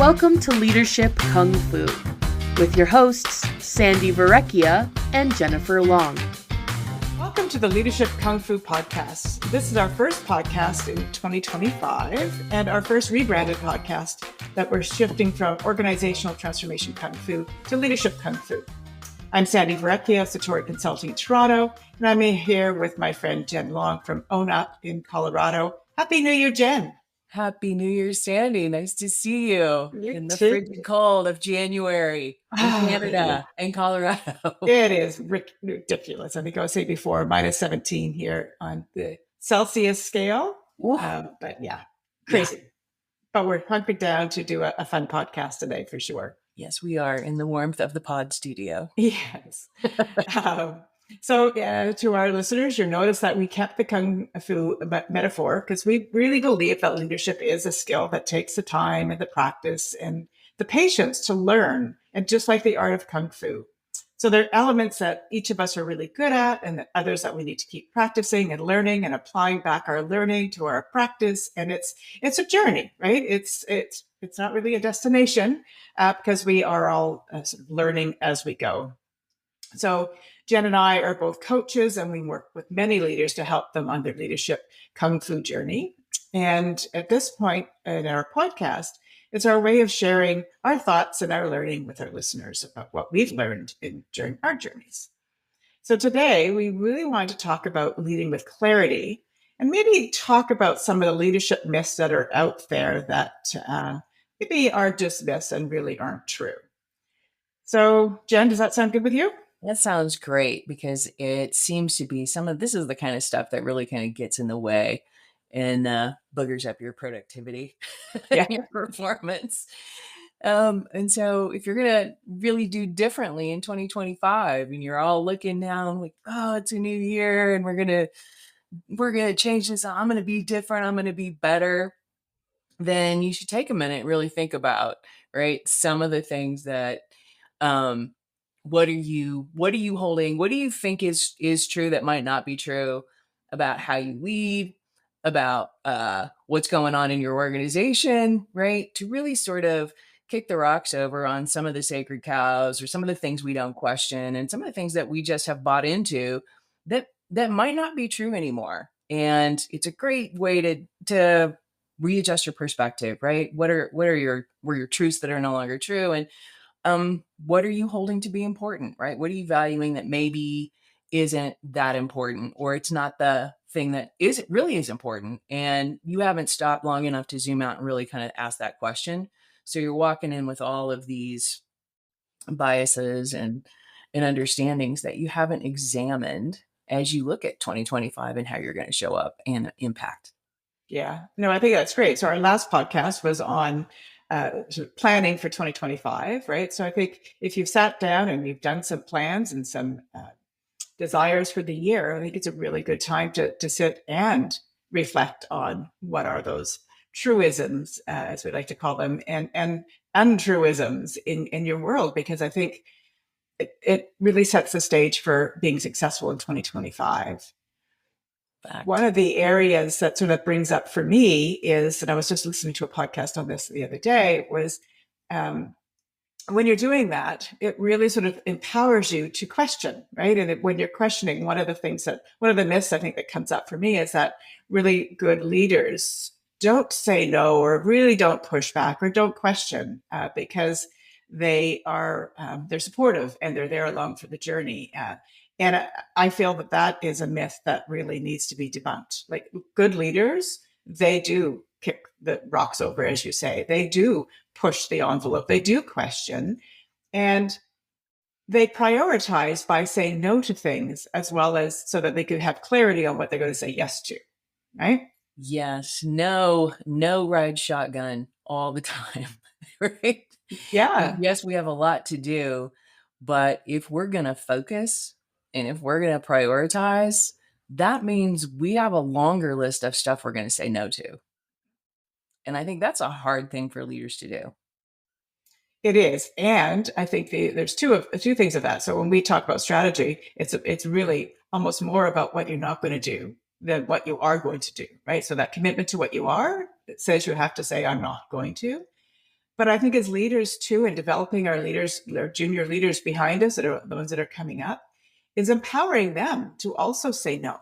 Welcome to Leadership Kung Fu with your hosts, Sandi and Jennifer Long. Welcome to the Leadership Kung Fu podcast. This is our first podcast in 2025 and our first rebranded podcast that we're shifting from organizational transformation Kung Fu to leadership Kung Fu. I'm Sandi Verrecchia, Satori Consulting in Toronto, and I'm here with my friend Jen Long from Own Up in Colorado. Happy New Year, Jen. Happy New Year, Sandi. Nice to see you in the frigid cold of January in Canada and Colorado. It is ridiculous. I think I was saying before, minus 17 here on the Celsius scale. But yeah, crazy. Yeah. But we're hunkered down to do a fun podcast today for sure. Yes, we are in the warmth of the pod studio. Yes. So to our listeners, you'll notice that we kept the Kung Fu metaphor because we really believe that leadership is a skill that takes the time and the practice and the patience to learn, and just like the art of Kung Fu. So there are elements that each of us are really good at and others that we need to keep practicing and learning and applying back our learning to our practice. And it's a journey, right? It's not really a destination because we are all sort of learning as we go. So Jen and I are both coaches, and we work with many leaders to help them on their leadership Kung Fu journey. And at this point in our podcast, it's our way of sharing our thoughts and our learning with our listeners about what we've learned during our journeys. So today, we really want to talk about leading with clarity and maybe talk about some of the leadership myths that are out there that maybe are just myths and really aren't true. So Jen, does that sound good with you? That sounds great, because it seems to be this is the kind of stuff that really kind of gets in the way and boogers up your productivity and your performance. And so if you're going to really do differently in 2025 and you're all looking down like, oh, it's a new year and we're going to change this. I'm going to be different. I'm going to be better. Then you should take a minute and really think about, right, some of the things that, what are you holding? What do you think is true that might not be true about how you lead, about what's going on in your organization, right? To really sort of kick the rocks over on some of the sacred cows or some of the things we don't question and some of the things that we just have bought into that might not be true anymore. And it's a great way to readjust your perspective, right? What are your truths that are no longer true? And what are you holding to be important, right? What are you valuing that maybe isn't that important, or it's not the thing that really is important, and you haven't stopped long enough to zoom out and really kind of ask that question. So you're walking in with all of these biases and understandings that you haven't examined as you look at 2025 and how you're going to show up and impact. Yeah, no, I think that's great. So our last podcast was on sort of planning for 2025, right? So I think if you've sat down and you've done some plans and some desires for the year, I think it's a really good time to sit and reflect on what are those truisms, as we like to call them, and untruisms in your world, because I think it really sets the stage for being successful in 2025. Fact. One of the areas that sort of brings up for me is, and I was just listening to a podcast on this the other day, was when you're doing that, it really sort of empowers you to question, right? And when you're questioning, one of the myths I think that comes up for me is that really good leaders don't say no, or really don't push back, or don't question because they're supportive and they're there along for the journey. And I feel that is a myth that really needs to be debunked. Like, good leaders, they do kick the rocks over, as you say. They do push the envelope. They do question. And they prioritize by saying no to things, as well as so that they could have clarity on what they're going to say yes to, right? Yes. No ride shotgun all the time, right? Yeah. Yes, we have a lot to do, but if we're going to focus and if we're going to prioritize, that means we have a longer list of stuff we're going to say no to. And I think that's a hard thing for leaders to do. It is. And I think there's two things of that. So when we talk about strategy, it's really almost more about what you're not going to do than what you are going to do, right? So that commitment to what you are, it says you have to say, I'm not going to. But I think as leaders too, and developing our leaders, our junior leaders behind us, that are the ones that are coming up, is empowering them to also say no.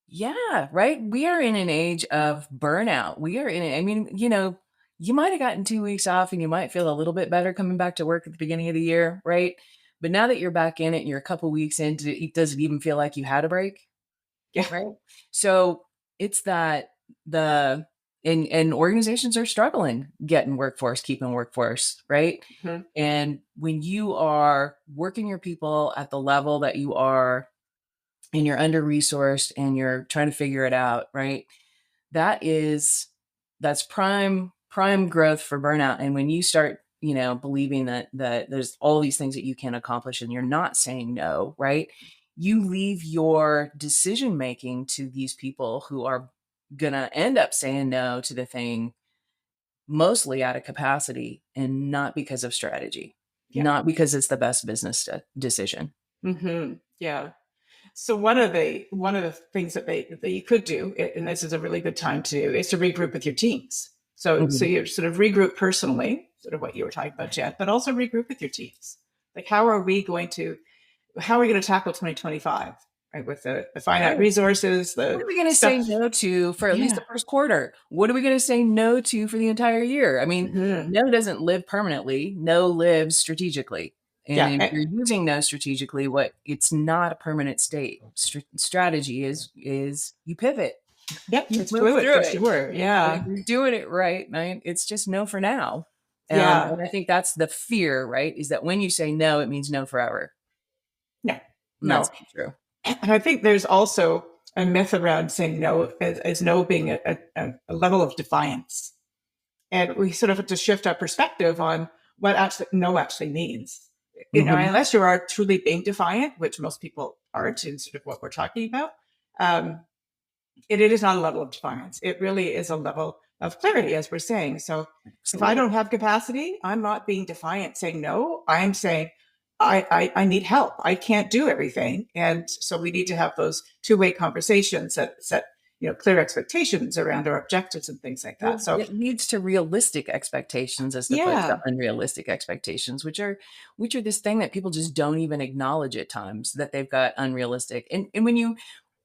Yeah, right. We are in an age of burnout. We are I mean, you might have gotten 2 weeks off and you might feel a little bit better coming back to work at the beginning of the year, right? But now that you're back in it and you're a couple weeks into it, does it even feel like you had a break? Yeah. Right. So it's that and organizations are struggling keeping workforce, right? Mhm. And when you are working your people at the level that you are, and you're under resourced and you're trying to figure it out, right? That's prime growth for burnout. And when you start, believing that there's all these things that you can accomplish and you're not saying no, right? You leave your decision making to these people who are gonna end up saying no to the thing mostly out of capacity and not because of strategy, Yeah. not because it's the best business decision. Mm-hmm. Yeah. So one of the things that you could do, and this is a really good time to do, is to regroup with your teams. So Mhm. you sort of regroup personally, sort of what you were talking about, Jen, but also regroup with your teams. Like how are we going to tackle 2025, right? With the finite Right. resources, What the are we going to say stuff. no to for at least the Yeah. first quarter? What are we going to say no to for the entire year? I mean, Mhm. no doesn't live permanently. No lives strategically. And Yeah. if you're using no strategically, it's not a permanent state. Strategy is you pivot, Yep. you It's move fluid through for it. sure. And if Yeah. you're doing it right, it's just no for now. Yeah. And I think that's the fear, right? Is that when you say no, it means no forever. No. And that's No. not true. And I think there's also a myth around saying no as no being a level of defiance. And we sort of have to shift our perspective on what no actually means. Mhm. Unless you are truly being defiant, which most people aren't in sort of what we're talking about, um, it is not a level of defiance. It really is a level of clarity, as we're saying. So if I Absolutely. don't have capacity, I'm not being defiant saying no. I'm saying I need help. I can't do everything. And so we need to have those two-way conversations that set clear expectations around our objectives and things like that. Well, So it leads to realistic expectations as opposed to yeah. unrealistic expectations, which are this thing that people just don't even acknowledge at times that they've got unrealistic. And when you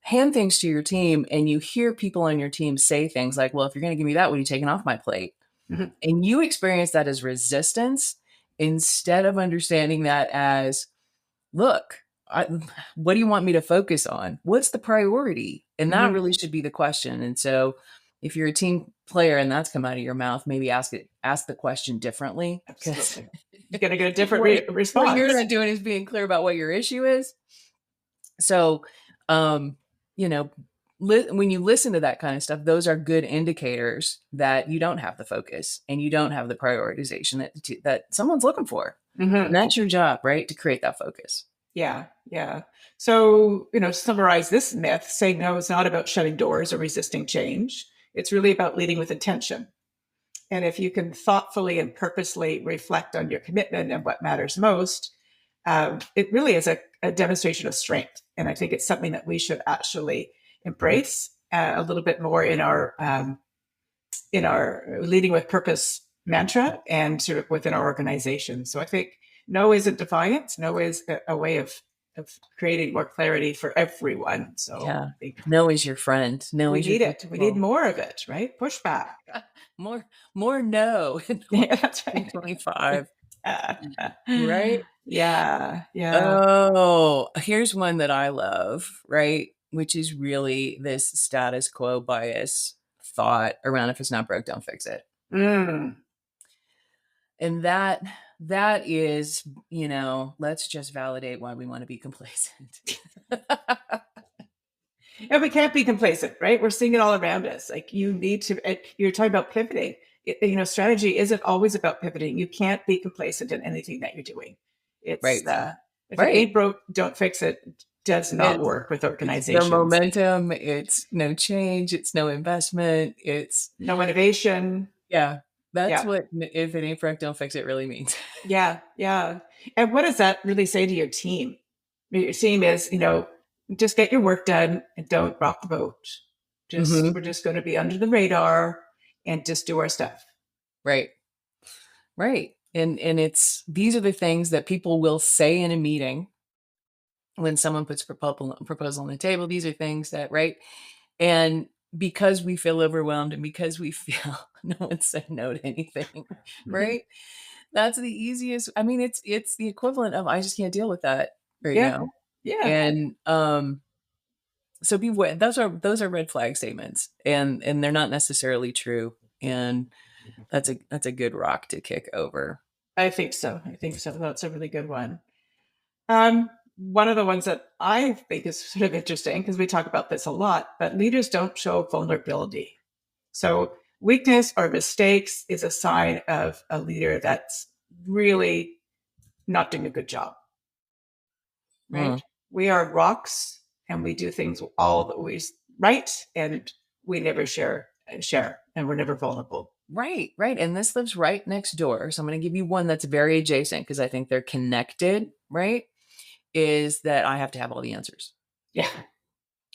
hand things to your team and you hear people on your team say things like, well, if you're going to give me that, what are you taking off my plate? Mhm. And you experience that as resistance instead of understanding that as, look, what do you want me to focus on? What's the priority? And that Mhm. really should be the question. And so if you're a team player and that's come out of your mouth, maybe ask the question differently, because Absolutely. You're going to get a different what you're response. not doing is being clear about what your issue is. So, um, you know, when you listen to that kind of stuff, those are good indicators that you don't have the focus and you don't have the prioritization that someone's looking for. And Mhm. that's your job, right? To create that focus. Yeah, yeah. So, to summarize this myth, saying no is not about shutting doors or resisting change. It's really about leading with intention. And if you can thoughtfully and purposely reflect on your commitment and what matters most, it really is a demonstration of strength. And I think it's something that we should actually embrace a little bit more in our leading with purpose mantra and sort of within our organization. So I think no isn't defiance. No is a way of creating more clarity for everyone. So Yeah. I think No is your friend. No we is your need it. We need people. more of it, right? Pushback. More, more no in Yeah, that's right. 2025, right? Yeah, yeah. Oh, here's one that I love, right? Which is really this status quo bias thought around if it's not broke, don't fix it. Mm. And that is, let's just validate why we want to be complacent. And we can't be complacent, right? We're seeing it all around us. Like you need to, you're talking about pivoting. Strategy isn't always about pivoting. You can't be complacent in anything that you're doing. It's Right. if it Right. ain't broke, don't fix it. Does not work with It's no organizations. momentum, it's no change, it's no investment, it's No innovation. yeah. That's Yeah, what if it ain't broke, don't fix it really means. yeah, yeah. And what does that really say to your team? Your team is, just get your work done and don't rock the boat. Mhm. We're just going to be under the radar and just do our stuff. Right. Right. And these are the things that people will say in a meeting when someone puts a proposal on the table. These are things that, right. And because we feel overwhelmed and because we feel no one said no to anything, right? That's the easiest. I mean, it's the equivalent of I just can't deal with that right Yeah. now. Yeah. And so beware. Those are red flag statements, and they're not necessarily true. And that's a good rock to kick over. I think so. That's a really good one. One of the ones that I think is sort of interesting, because we talk about this a lot, but leaders don't show vulnerability. So weakness or mistakes is a sign of a leader that's really not doing a good job, right? We are rocks and we do things always right, and we never share, and we're never vulnerable. Right. And this lives right next door. So I'm going to give you one that's very adjacent because I think they're connected, right? Is that I have to have all the answers. Yeah.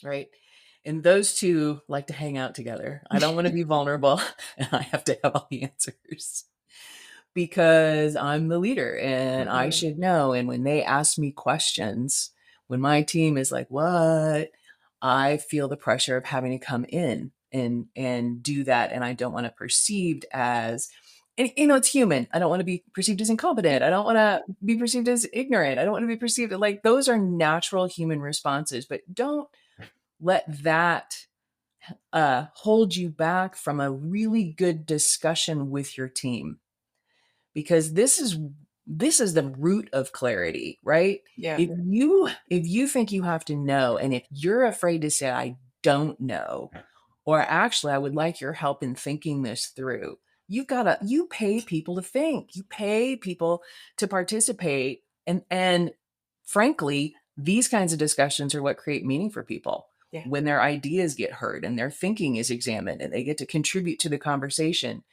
Right. And those two like to hang out together. I don't want to be vulnerable and I have to have all the answers because I'm the leader and I should know. And when they ask me questions, when my team is like, what? I feel the pressure of having to come in and do that. And I don't want to perceived as, and, it's human. I don't want to be perceived as incompetent. I don't want to be perceived as ignorant. I don't want to be perceived like those are natural human responses, but don't let that hold you back from a really good discussion with your team, because this is the root of clarity, right? Yeah. If you think you have to know, and if you're afraid to say I don't know, or actually I would like your help in thinking this through, you pay people to think, you pay people to participate, and frankly, these kinds of discussions are what create meaning for people. Yeah. When their ideas get heard and their thinking is examined and they get to contribute to the conversation,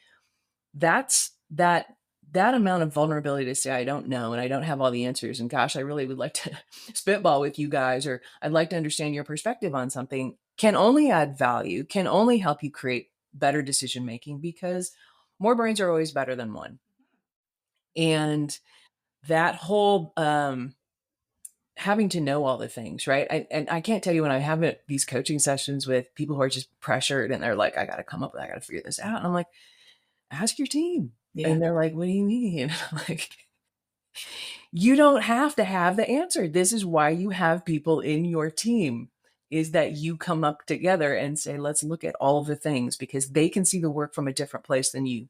that's that amount of vulnerability to say I don't know and I don't have all the answers, and gosh, I really would like to spitball with you guys, or I'd like to understand your perspective on something, can only add value, can only help you create better decision making, because more brains are always better than one. And that whole having to know all the things, right? I can't tell you, when I have these coaching sessions with people who are just pressured and they're like, I got to figure this out. And I'm like, ask your team. Yeah. And they're like, what do you mean? And I'm like, you don't have to have the answer. This is why you have people in your team, is that you come up together and say, let's look at all the things, because they can see the work from a different place than you.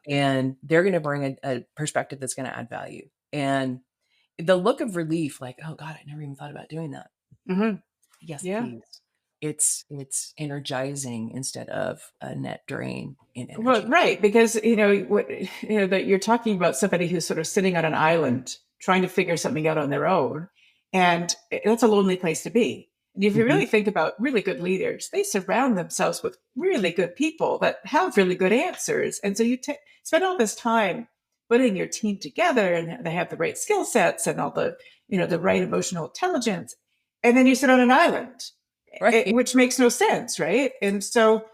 And they're going to bring a perspective that's going to add value. And the look of relief, like, oh God, I never even thought about doing that. Yes, please. It's energizing instead of a net drain in energy. Well, right, because that you're talking about somebody who's sort of sitting on an island trying to figure something out on their own, and that's a lonely place to be. And if you really think about really good leaders, they surround themselves with really good people that have really good answers, and so you spend all this time putting your team together, and they have the right skill sets and all the the right emotional intelligence, and then you sit on an island, right? Which makes no sense, right? And so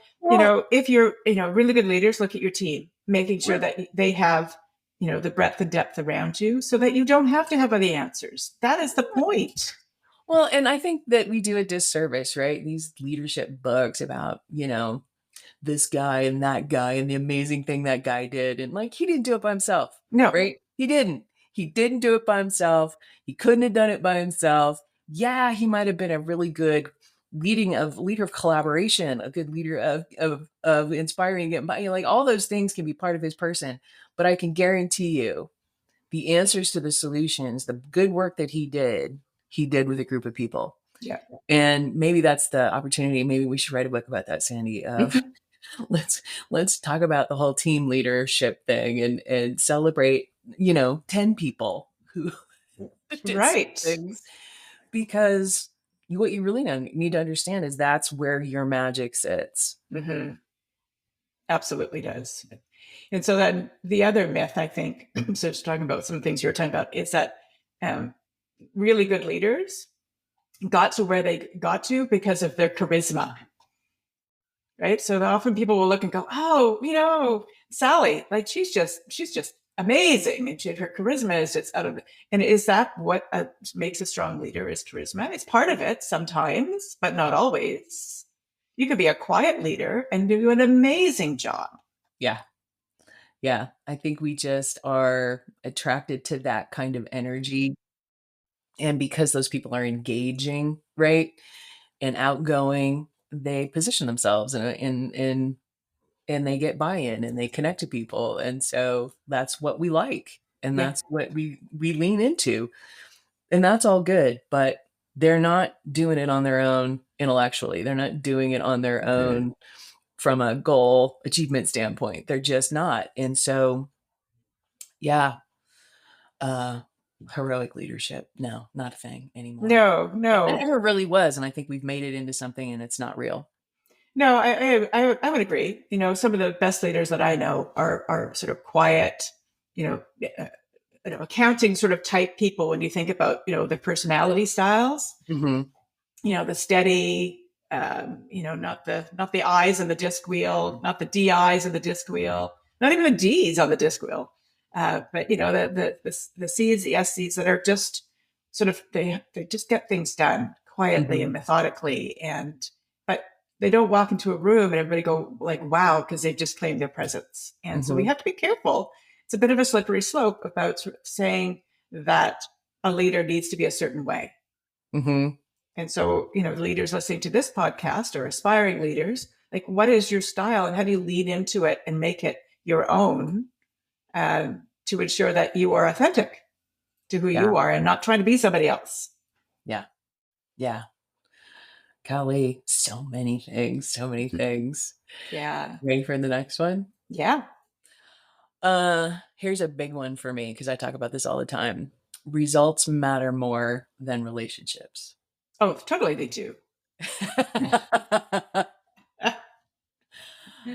if you're really good leaders, look at your team, making sure that they have the breadth and depth around you, so that you don't have to have all the answers. That is the point. Well, and I think that we do a disservice, right? These leadership books about this guy and that guy and the amazing thing that guy did, and like, he didn't do it by himself. No, right? He didn't do it by himself. He couldn't have done it by himself. Yeah, he might have been a really good leader of collaboration, a good leader of inspiring it. Like, all those things can be part of his person, but I can guarantee you the answers to the solutions, the good work that he did with a group of people. Yeah. And maybe that's the opportunity. Maybe we should write a book about that, Sandy, of let's talk about the whole team leadership thing and celebrate, 10 people who did things, because what you really need to understand is that's where your magic sits. Absolutely does. And so then the other myth, I think, so just talking about some things you're talking about, is that really good leaders got to where they got to because of their charisma, right? So often people will look and go, oh, Sally, like she's just amazing. And her charisma is just out of it. And is that what makes a strong leader is charisma? It's part of it sometimes, but not always. You could be a quiet leader and do an amazing job. Yeah. Yeah. I think we just are attracted to that kind of energy. And because those people are engaging, right, and outgoing, they position themselves and they get buy-in and they connect to people. And so that's what we like. And that's what we lean into. And that's all good. But they're not doing it on their own intellectually. They're not doing it on their own from a goal achievement standpoint. They're just not. And so, yeah, heroic leadership, no, not a thing anymore. No. It never really was. And I think we've made it into something and it's not real. No, I would agree. Some of the best leaders that I know are sort of quiet, accounting sort of type people. When you think about, the personality styles, the steady, not the I's in the disc wheel, not the DI's in the disc wheel, not even the D's on the disc wheel. But the C's, the SC's that are just sort of, they just get things done quietly and methodically. But they don't walk into a room and everybody go like, wow, because they've just claimed their presence. And so we have to be careful. It's a bit of a slippery slope about sort of saying that a leader needs to be a certain way. And so, leaders listening to this podcast or aspiring leaders, like, what is your style and how do you lead into it and make it your own to ensure that you are authentic to who you are and not trying to be somebody else? Yeah. Yeah. Golly, so many things. Yeah. Ready for the next one? Yeah. Here's a big one for me because I talk about this all the time. Results matter more than relationships. Oh, totally, they do.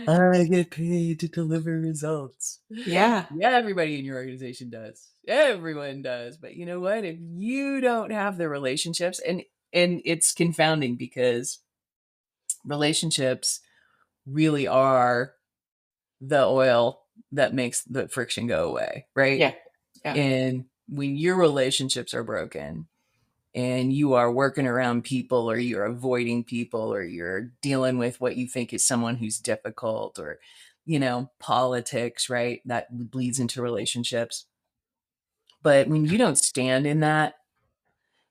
I get paid to deliver results. Yeah. Yeah, everybody in your organization does. Everyone does. But you know what? If you don't have the relationships, and it's confounding because relationships really are the oil that makes the friction go away, right? Yeah. And when your relationships are broken and you are working around people or you're avoiding people or you're dealing with what you think is someone who's difficult or, politics, right? That bleeds into relationships. But when you don't stand in that,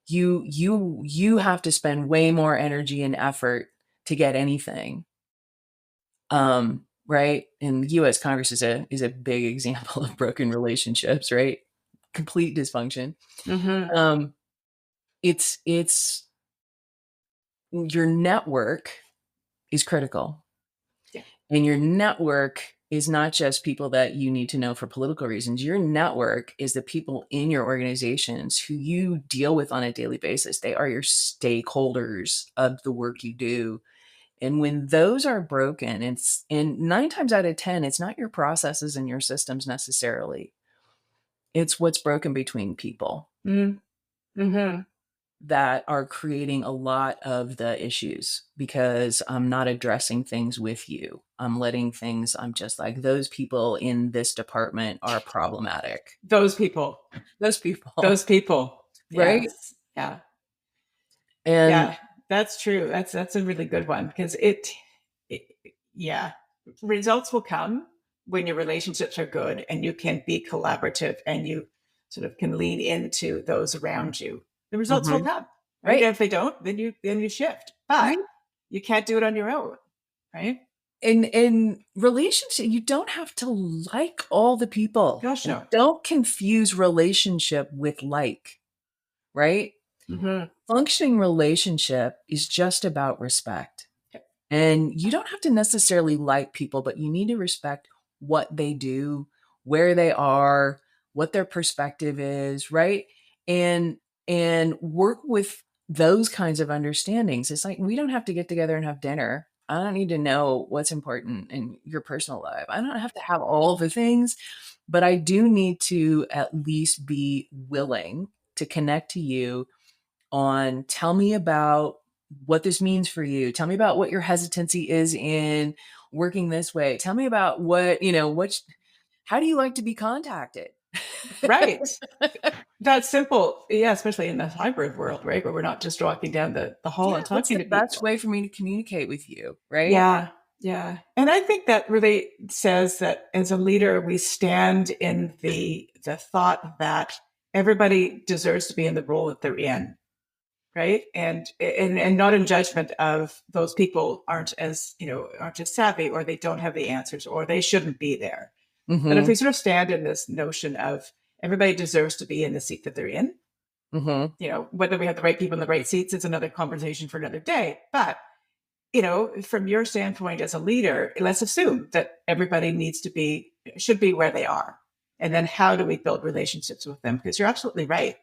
you have to spend way more energy and effort to get anything. Right? And the US Congress is a big example of broken relationships, right? Complete dysfunction. It's your network is critical. Yeah. And your network is not just people that you need to know for political reasons. Your network is the people in your organizations who you deal with on a daily basis. They are your stakeholders of the work you do. And when those are broken, and 9 times out of 10, it's not your processes and your systems necessarily. It's what's broken between people that are creating a lot of the issues because I'm not addressing things with you. I'm just like, those people in this department are problematic. Those people. Right? Yes. Yeah. And yeah, that's true. That's a really good one because results will come when your relationships are good and you can be collaborative and you sort of can lean into those around you. The results will come, right? And if they don't, then you shift. But you can't do it on your own, right? In relationship, you don't have to like all the people. Gosh, no. Don't confuse relationship with like, right? Functioning relationship is just about respect. And you don't have to necessarily like people, but you need to respect what they do, where they are, what their perspective is, right? And work with those kinds of understandings. It's like, we don't have to get together and have dinner. I don't need to know what's important in your personal life. I don't have to have all the things, but I do need to at least be willing to connect to you on, tell me about what this means for you. Tell me about what your hesitancy is in working this way. Tell me about what how do you like to be contacted? Right. That's simple. Yeah, especially in the hybrid world, right? Where we're not just walking down the hall and What's talking the to best people. way for me to communicate with you? Right. Yeah. Yeah. And I think that really says that as a leader, we stand in the thought that everybody deserves to be in the role that they're in. Right. And not in judgment of those people aren't as, aren't as savvy, or they don't have the answers, or they shouldn't be there. But if Mm-hmm. we sort of stand in this notion of everybody deserves to be in the seat that they're in, Mm-hmm. whether we have the right people in the right seats is another conversation for another day. But, from your standpoint as a leader, let's assume that everybody should be where they are. And then how do we build relationships with them? Because you're absolutely right.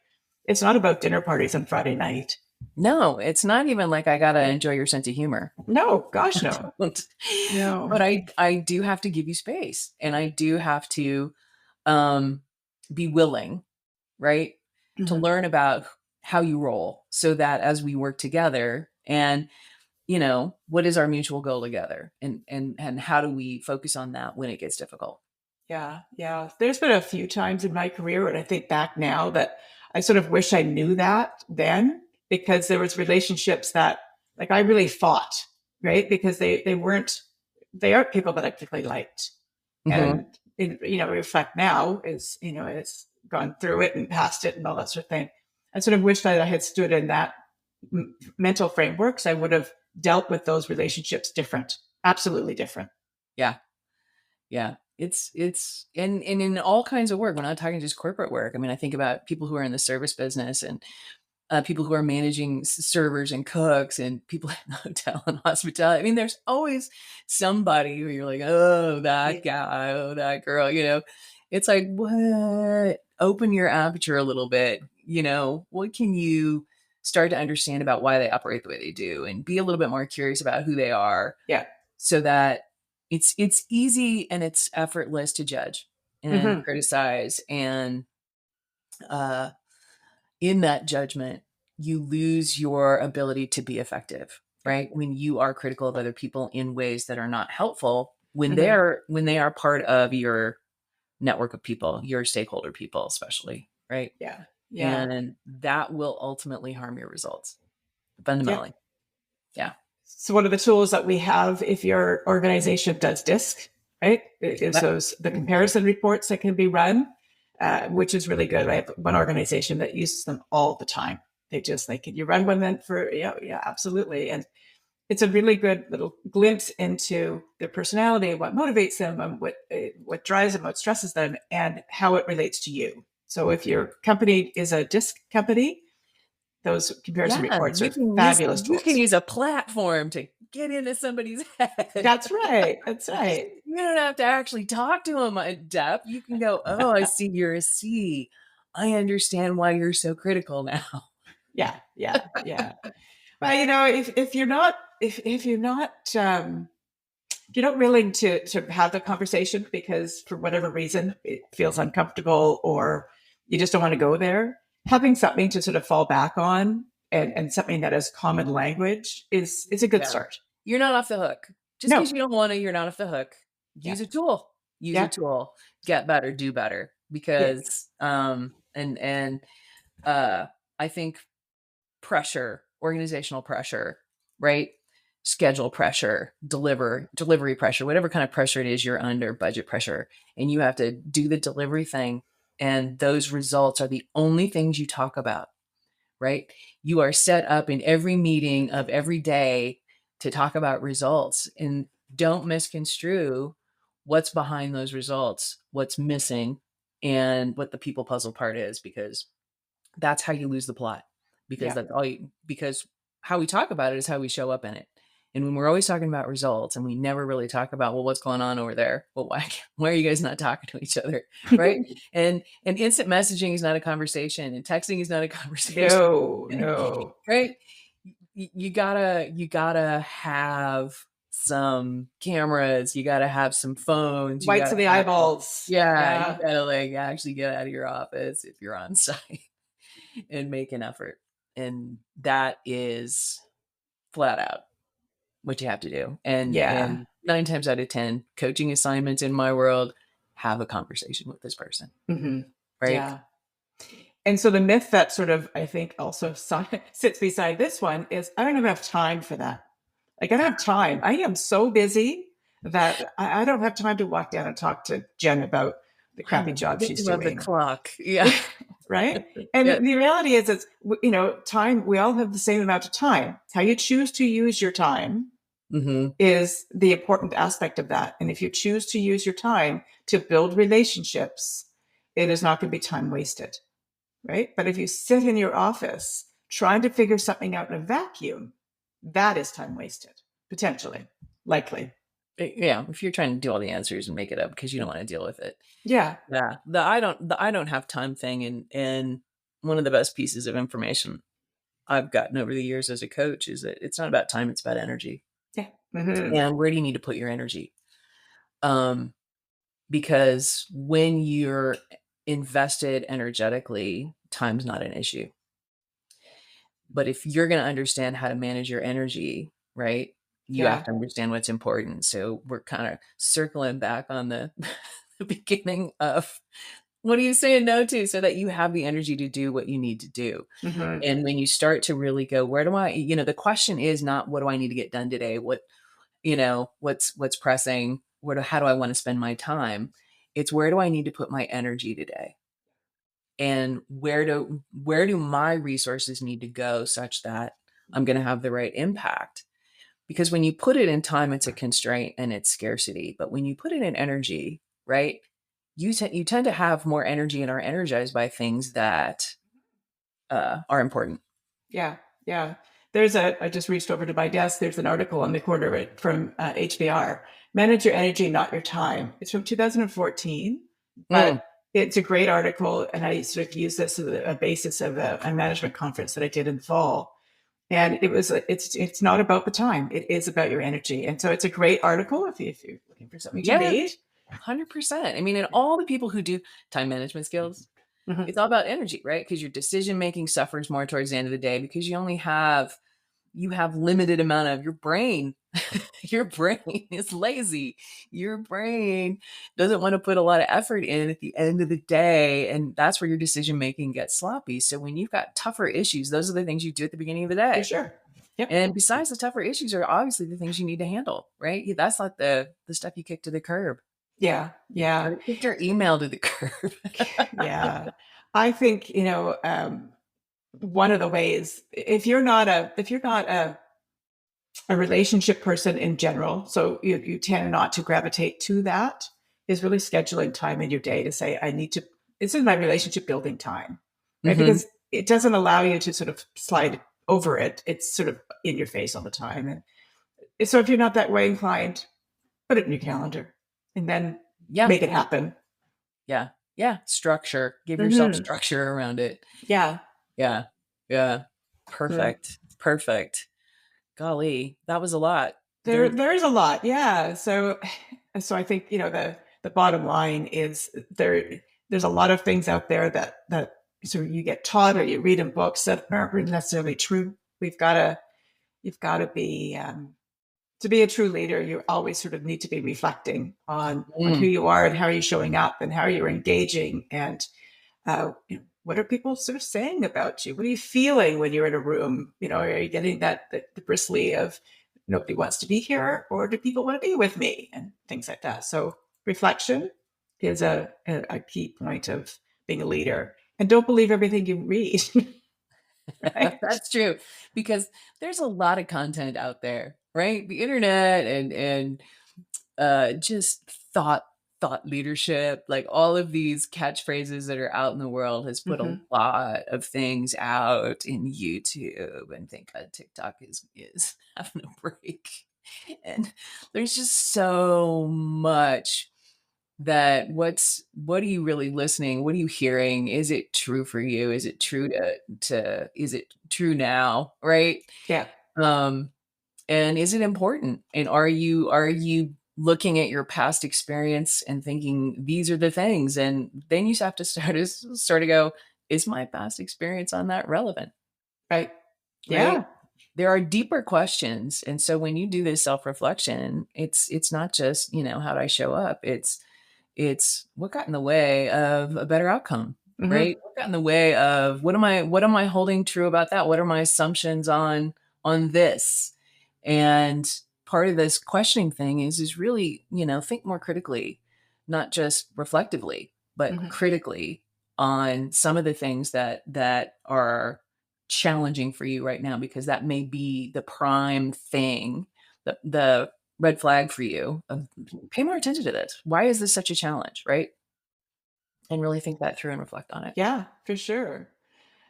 It's not about dinner parties on Friday night. No, it's not even like I gotta enjoy your sense of humor. No, gosh, no. No. But I do have to give you space, and I do have to be willing, right, to Mhm. learn about how you roll, so that as we work together, and what is our mutual goal together, and how do we focus on that when it gets difficult. Yeah, yeah. There's been a few times in my career when I think back now that I sort of wish I knew that then, because there was relationships that like I really fought, right? Because they aren't people that I particularly liked. Hmm. And reflect now is gone through it and past it and all that sort of thing. I sort of wish that I had stood in that mental frameworks. I would have dealt with those relationships different, absolutely different. Yeah. Yeah. It's and in all kinds of work. We're not talking just corporate work. I mean, I think about people who are in the service business, and people who are managing servers and cooks, and people in the hotel and hospitality. I mean, there's always somebody who you're like, oh, Yeah. that guy, oh, that girl. It's like, what? Open your aperture a little bit. What can you start to understand about why they operate the way they do, and be a little bit more curious about who they are, Yeah. so that it's easy and it's effortless to judge and Hmm. criticize, and uh in that judgment, you lose your ability to be effective, right? When you are critical of other people in ways that are not helpful, when Hmm. they are part of your network of people, your stakeholder people, especially, right? Yeah. Yeah. And that will ultimately harm your results Yeah. fundamentally. Yeah. So one of the tools that we have, if your organization does DISC, right, is Yep. the comparison reports that can be run, which is really good. I have one organization that uses them all the time. Can you run one then for, yeah, absolutely. And it's a really good little glimpse into their personality, what motivates them, and what drives them, what stresses them, and how it relates to you. So if your company is a DISC company, those comparison Yeah. reports You are can use fabulous you can tools. use a platform to get into somebody's head. That's right. That's right. You don't have to actually talk to them in depth. You can go, oh, I see you're a C. I understand why you're so critical now. Yeah, yeah, yeah. Well, if you're not if you're not if you're not willing to have the conversation because for whatever reason it feels uncomfortable, or you just don't want to go there, having something to sort of fall back on, and something that is common language is a good Yeah. start. You're not off the hook. Just No. because you don't want to, you're not off the hook. Yeah. Use a tool. Use a Yeah. tool. Get better, do better. Yeah. Because and I think pressure, organizational pressure, right? Schedule pressure, delivery pressure, whatever kind of pressure it is you're under, budget pressure, and you have to do the delivery thing. And those results are the only things you talk about, right? You are set up in every meeting of every day to talk about results, and don't misconstrue what's behind those results, what's missing, and what the people puzzle part is, because that's how you lose the plot, because Yeah. because how we talk about it is how we show up in it. And when we're always talking about results and we never really talk about, well, what's going on over there? Well, why are you guys not talking to each other? Right. And instant messaging is not a conversation, and texting is not a conversation. No, no. Right. You gotta have some cameras, you gotta have some phones, you Whites of gotta the have, eyeballs. yeah, you Yeah. gotta like actually get out of your office if you're on site and make an effort. And that is flat out what you have to do. And Yeah. and 9 times out of 10, coaching assignments in my world, have a conversation with this person. Mm-hmm. Right. Yeah. And so the myth that sort of, I think, also sits beside this one is I don't have enough time for that. Like, I don't have time. I am so busy that I don't have time to walk down and talk to Jen about the crappy job she's About the doing. clock. Yeah. Right. And Yeah. the reality is, it's, you know, time, we all have the same amount of time. How you choose to use your time is the important aspect of that. And if you choose to use your time to build relationships, it is not going to be time wasted. Right. But if you sit in your office trying to figure something out in a vacuum, that is time wasted, potentially, likely. Yeah. If you're trying to do all the answers and make it up because you don't want to deal with it. Yeah. Yeah. The I don't have time thing. And one of the best pieces of information I've gotten over the years as a coach is that it's not about time, it's about energy. Yeah. Mm-hmm. And where do you need to put your energy? Because when you're invested energetically, time's not an issue. But if you're going to understand how to manage your energy, right, you have to understand what's important. So we're kind of circling back on the, the beginning of what are you saying no to so that you have the energy to do what you need to do. Mm-hmm. And when you start to really go, where do I, you know, the question is not what do I need to get done today? What, you know, what's pressing? How do I want to spend my time? It's where do I need to put my energy today? And where do my resources need to go such that I'm going to have the right impact? Because when you put it in time, it's a constraint and it's scarcity. But when you put it in energy, right, you tend to have more energy and are energized by things that are important. Yeah. Yeah. I just reached over to my desk. There's an article on the corner of it from HBR, Manage Your Energy, Not Your Time. It's from 2014, but it's a great article. And I sort of use this as a basis of a management conference that I did in the fall. And it's not about the time. It is about your energy. And so it's a great article if you're looking for something to read. 100%. I mean, and all the people who do time management skills, it's all about energy, right? Because your decision making suffers more towards the end of the day because you have limited amount of your brain. Your brain is lazy. Your brain doesn't want to put a lot of effort in at the end of the day. And that's where your decision making gets sloppy. So when you've got tougher issues, those are the things you do at the beginning of the day. For sure. Yep. And besides, the tougher issues are obviously the things you need to handle, right? That's like the stuff you kick to the curb. Yeah. Yeah. Or kick your email to the curb. Yeah. I think, you know, one of the ways, if you're not a relationship person in general, so you tend not to gravitate to that, is really scheduling time in your day to say, this is my relationship building time, right? Because it doesn't allow you to sort of slide over it. It's sort of in your face all the time. And so if you're not that way inclined, put it in your calendar and then make it happen. Yeah. Yeah. Structure. Give yourself structure around it. Yeah. Yeah. Yeah. Perfect. Perfect. Golly, that was a lot. There's a lot. Yeah. So I think, you know, the bottom line is there's a lot of things out there that sort of you get taught or you read in books that aren't necessarily true. You've got to be, to be a true leader, you always sort of need to be reflecting on who you are and how you're showing up and how you're engaging and you know, what are people sort of saying about you? What are you feeling when you're in a room? You know, are you getting the bristly of nobody wants to be here, or do people want to be with me, and things like that? So reflection is a key point of being a leader, and don't believe everything you read. Right? That's true, because there's a lot of content out there, right? The internet and just thought leadership, like all of these catchphrases that are out in the world has put a lot of things out in YouTube, and thank God TikTok is having a break. And there's just so much that what are you really listening? What are you hearing? Is it true for you? Is it true is it true now? Right. Yeah. And is it important? And are you looking at your past experience and thinking these are the things? And then you have to start to go, is my past experience on that relevant? Right. Yeah. Right? There are deeper questions. And so when you do this self-reflection, it's not just, you know, how do I show up? It's It's what got in the way of a better outcome, Mhm. right? What got in the way of what am I holding true about that? What are my assumptions on this? And part of this questioning thing is really, think more critically, not just reflectively, but Mhm. critically on some of the things that are challenging for you right now, because that may be the prime thing, the red flag for you of pay more attention to this. Why is this such a challenge, right? And really think that through and reflect on it. Yeah, for sure.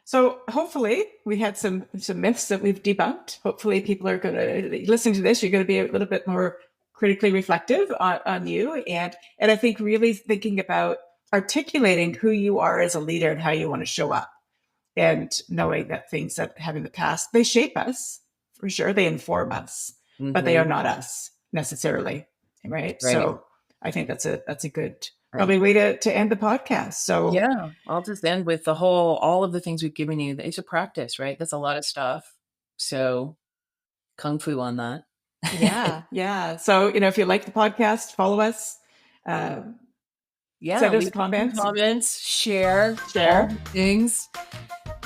So hopefully we had some myths that we've debunked. Hopefully people are going to listen to this. You're going to be a little bit more critically reflective on you. And I think really thinking about articulating who you are as a leader and how you want to show up, and knowing that things that have in the past, they shape us for sure. They inform us, but they are not us necessarily. Right. Right. So I think that's a good Right. probably way to end the podcast. So yeah, I'll just end with all of the things we've given you. It's a practice, right? That's a lot of stuff. So kung fu on that. Yeah. So, if you like the podcast, follow us. Send us leave comments, share all the things.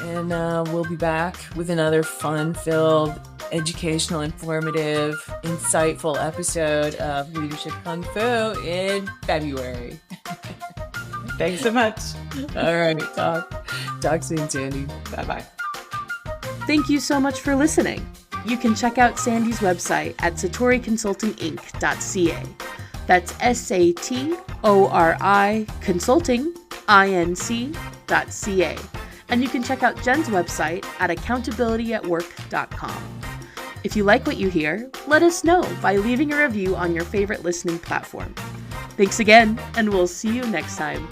And we'll be back with another fun-filled, educational, informative, insightful episode of Leadership Kung Fu in February. Thanks so much. All right. Talk soon, Sandy. Bye-bye. Thank you so much for listening. You can check out Sandy's website at satoriconsultinginc.ca. That's SATORI consultinginc.ca. And you can check out Jen's website at accountabilityatwork.com. If you like what you hear, let us know by leaving a review on your favorite listening platform. Thanks again, and we'll see you next time.